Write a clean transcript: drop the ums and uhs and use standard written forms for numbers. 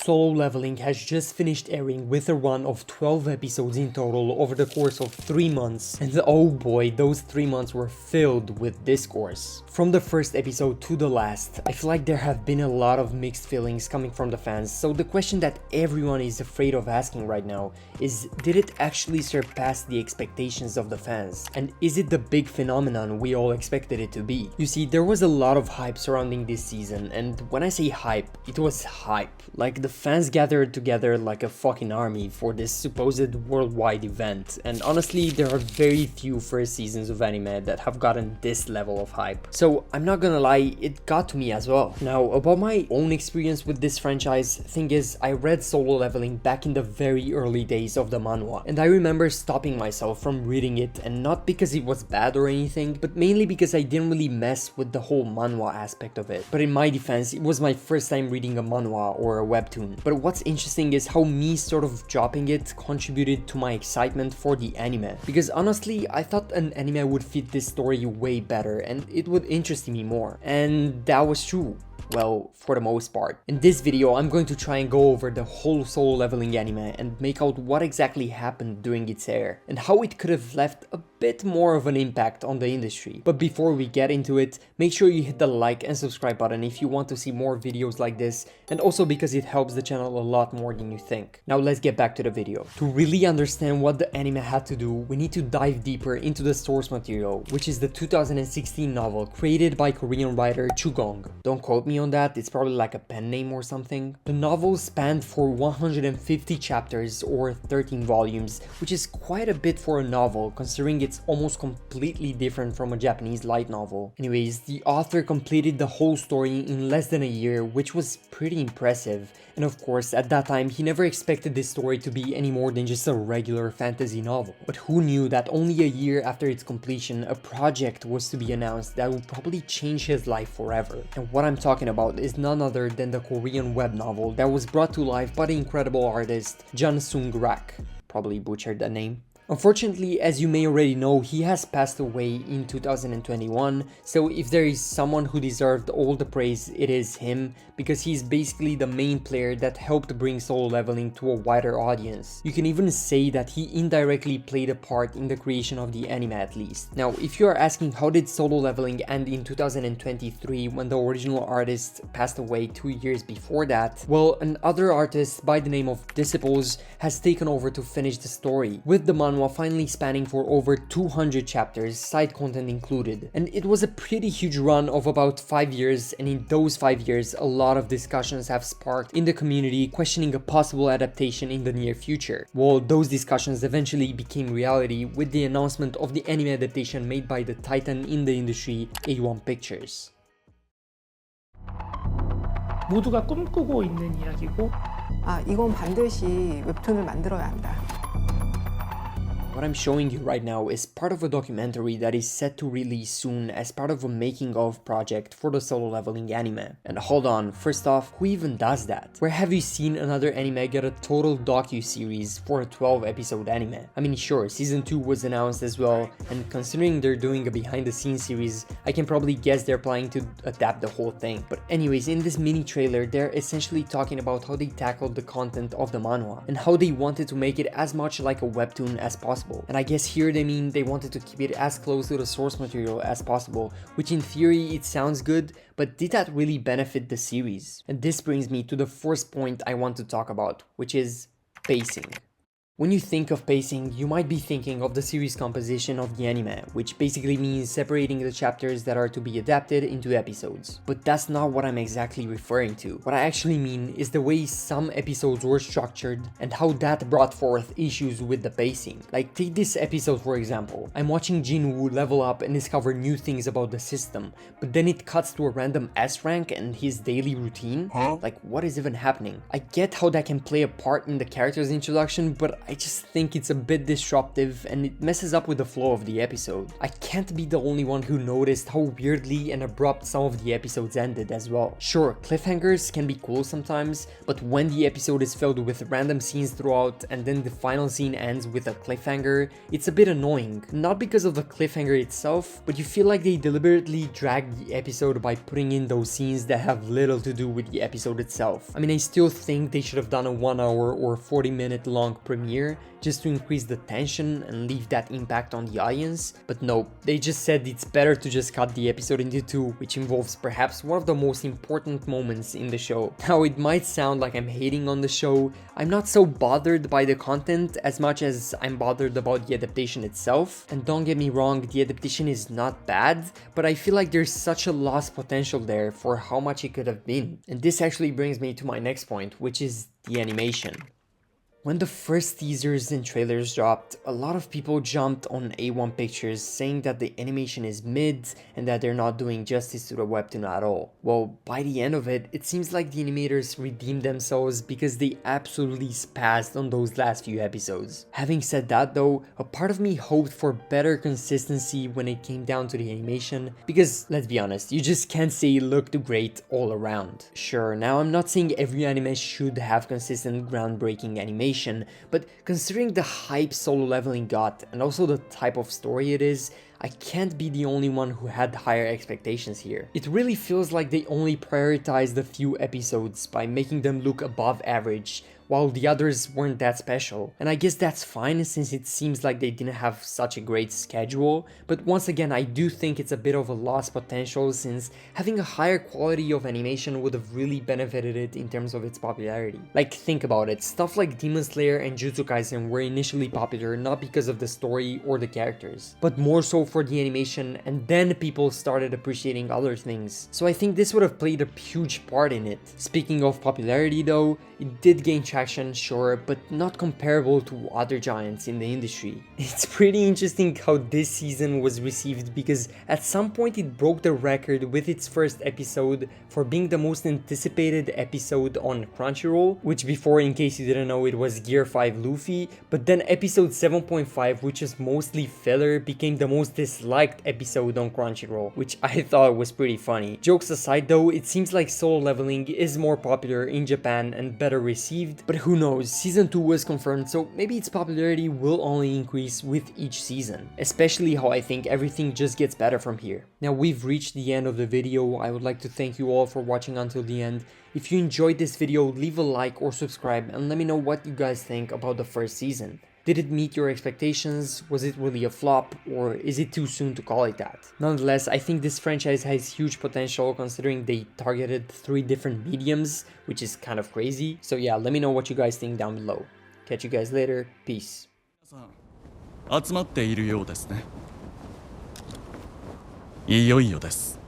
Solo Leveling has just finished airing with a run of 12 episodes in total over the course of 3 months, and oh boy, those 3 months were filled with discourse. From the first episode to the last, I feel like there have been a lot of mixed feelings coming from the fans, so the question that everyone is afraid of asking right now is, did it actually surpass the expectations of the fans? And is it the big phenomenon we all expected it to be? You see, there was a lot of hype surrounding this season, and when I say hype, it was hype. Like, the fans gathered together like a fucking army for this supposed worldwide event, and honestly, there are very few first seasons of anime that have gotten this level of hype. So I'm not gonna lie, it got to me as well. Now, about my own experience with this franchise, thing is, I read Solo Leveling back in the very early days of the manhwa, and I remember stopping myself from reading it, and not because it was bad or anything, but mainly because I didn't really mess with the whole manhwa aspect of it. But in my defense, it was my first time reading a manhwa or a webtoon. But what's interesting is how me sort of dropping it contributed to my excitement for the anime, because honestly, I thought an anime would fit this story way better and it would interest me more, and that was true. Well, for the most part. In this video, I'm going to try and go over the whole Solo Leveling anime and make out what exactly happened during its air and how it could have left a bit more of an impact on the industry. But before we get into it, make sure you hit the like and subscribe button if you want to see more videos like this, and also because it helps the channel a lot more than you think. Now let's get back to the video. To really understand what the anime had to do, we need to dive deeper into the source material, which is the 2016 novel created by Korean writer Chugong. Don't quote me on that, it's probably like a pen name or something. The novel spanned for 150 chapters or 13 volumes, which is quite a bit for a novel considering it's almost completely different from a Japanese light novel. Anyways, the author completed the whole story in less than a year, which was pretty impressive. And of course, at that time, he never expected this story to be any more than just a regular fantasy novel. But who knew that only a year after its completion, a project was to be announced that would probably change his life forever. And what I'm talking about is none other than the Korean web novel that was brought to life by the incredible artist Jun Sung-rak. Probably butchered that name. Unfortunately, as you may already know, he has passed away in 2021, so if there is someone who deserved all the praise, it is him, because he's basically the main player that helped bring Solo Leveling to a wider audience. You can even say that he indirectly played a part in the creation of the anime at least. Now, if you are asking how did Solo Leveling end in 2023 when the original artist passed away 2 years before that, well, another artist by the name of Disciples has taken over to finish the story, with the manhwa finally spanning for over 200 chapters, side content included. And it was a pretty huge run of about 5 years, and in those 5 years, a lot of discussions have sparked in the community questioning a possible adaptation in the near future. Well, those discussions eventually became reality with the announcement of the anime adaptation made by the titan in the industry, A1 Pictures. 모두가 꿈꾸고 있는 이야기고 이건 반드시 웹툰을 만들어야 한다. What I'm showing you right now is part of a documentary that is set to release soon as part of a making of project for the Solo Leveling anime. And hold on, first off, who even does that? Where have you seen another anime get a total docu-series for a 12 episode anime? I mean, sure, season 2 was announced as well, and considering they're doing a behind the scenes series, I can probably guess they're planning to adapt the whole thing. But anyways, in this mini trailer, they're essentially talking about how they tackled the content of the manhwa and how they wanted to make it as much like a webtoon as possible. And I guess here they mean they wanted to keep it as close to the source material as possible, which in theory it sounds good, but did that really benefit the series? And this brings me to the first point I want to talk about, which is pacing. When you think of pacing, you might be thinking of the series composition of the anime, which basically means separating the chapters that are to be adapted into episodes. But that's not what I'm exactly referring to. What I actually mean is the way some episodes were structured and how that brought forth issues with the pacing. Like, take this episode for example. I'm watching Jinwoo level up and discover new things about the system, but then it cuts to a random S rank and his daily routine? Like, what is even happening? I get how that can play a part in the character's introduction, but I I just think it's a bit disruptive and it messes up with the flow of the episode. I can't be the only one who noticed how weirdly and abrupt some of the episodes ended as well. Sure, cliffhangers can be cool sometimes, but when the episode is filled with random scenes throughout and then the final scene ends with a cliffhanger, it's a bit annoying. Not because of the cliffhanger itself, but you feel like they deliberately dragged the episode by putting in those scenes that have little to do with the episode itself. I mean, I still think they should have done a 1 hour or 40-minute long premiere just to increase the tension and leave that impact on the audience, but no, they just said it's better to just cut the episode into 2, which involves perhaps one of the most important moments in the show. Now, it might sound like I'm hating on the show. I'm not so bothered by the content as much as I'm bothered about the adaptation itself. And don't get me wrong, the adaptation is not bad, but I feel like there's such a lost potential there for how much it could have been. And this actually brings me to my next point, which is the animation. When the first teasers and trailers dropped, a lot of people jumped on A1 Pictures saying that the animation is mid and that they're not doing justice to the webtoon at all. Well, by the end of it, it seems like the animators redeemed themselves because they absolutely spazzed on those last few episodes. Having said that though, a part of me hoped for better consistency when it came down to the animation, because let's be honest, you just can't say it looked great all around. Sure, now I'm not saying every anime should have consistent groundbreaking animation, but considering the hype Solo Leveling got and also the type of story it is, I can't be the only one who had higher expectations here. It really feels like they only prioritized a few episodes by making them look above average, while the others weren't that special. And I guess that's fine since it seems like they didn't have such a great schedule, but once again I do think it's a bit of a lost potential since having a higher quality of animation would have really benefited it in terms of its popularity. Like, think about it, stuff like Demon Slayer and Jujutsu Kaisen were initially popular not because of the story or the characters, but more so for the animation, and then people started appreciating other things. So I think this would have played a huge part in it. Speaking of popularity though, it did gain traction, sure, but not comparable to other giants in the industry. It's pretty interesting how this season was received because at some point it broke the record with its first episode for being the most anticipated episode on Crunchyroll, which before, in case you didn't know, it was Gear 5 Luffy, but then episode 7.5, which is mostly filler, became the most disliked episode on Crunchyroll, which I thought was pretty funny. Jokes aside though, it seems like Solo Leveling is more popular in Japan and better received, but who knows, season 2 was confirmed, so maybe its popularity will only increase with each season, especially how I think everything just gets better from here. Now we've reached the end of the video. I would like to thank you all for watching until the end. If you enjoyed this video, leave a like or subscribe and let me know what you guys think about the first season. Did it meet your expectations? Was it really a flop? Or is it too soon to call it that? Nonetheless, I think this franchise has huge potential considering they targeted 3 different mediums, which is kind of crazy. So yeah, let me know what you guys think down below. Catch you guys later. Peace. 集まっているようですね。いよいよです。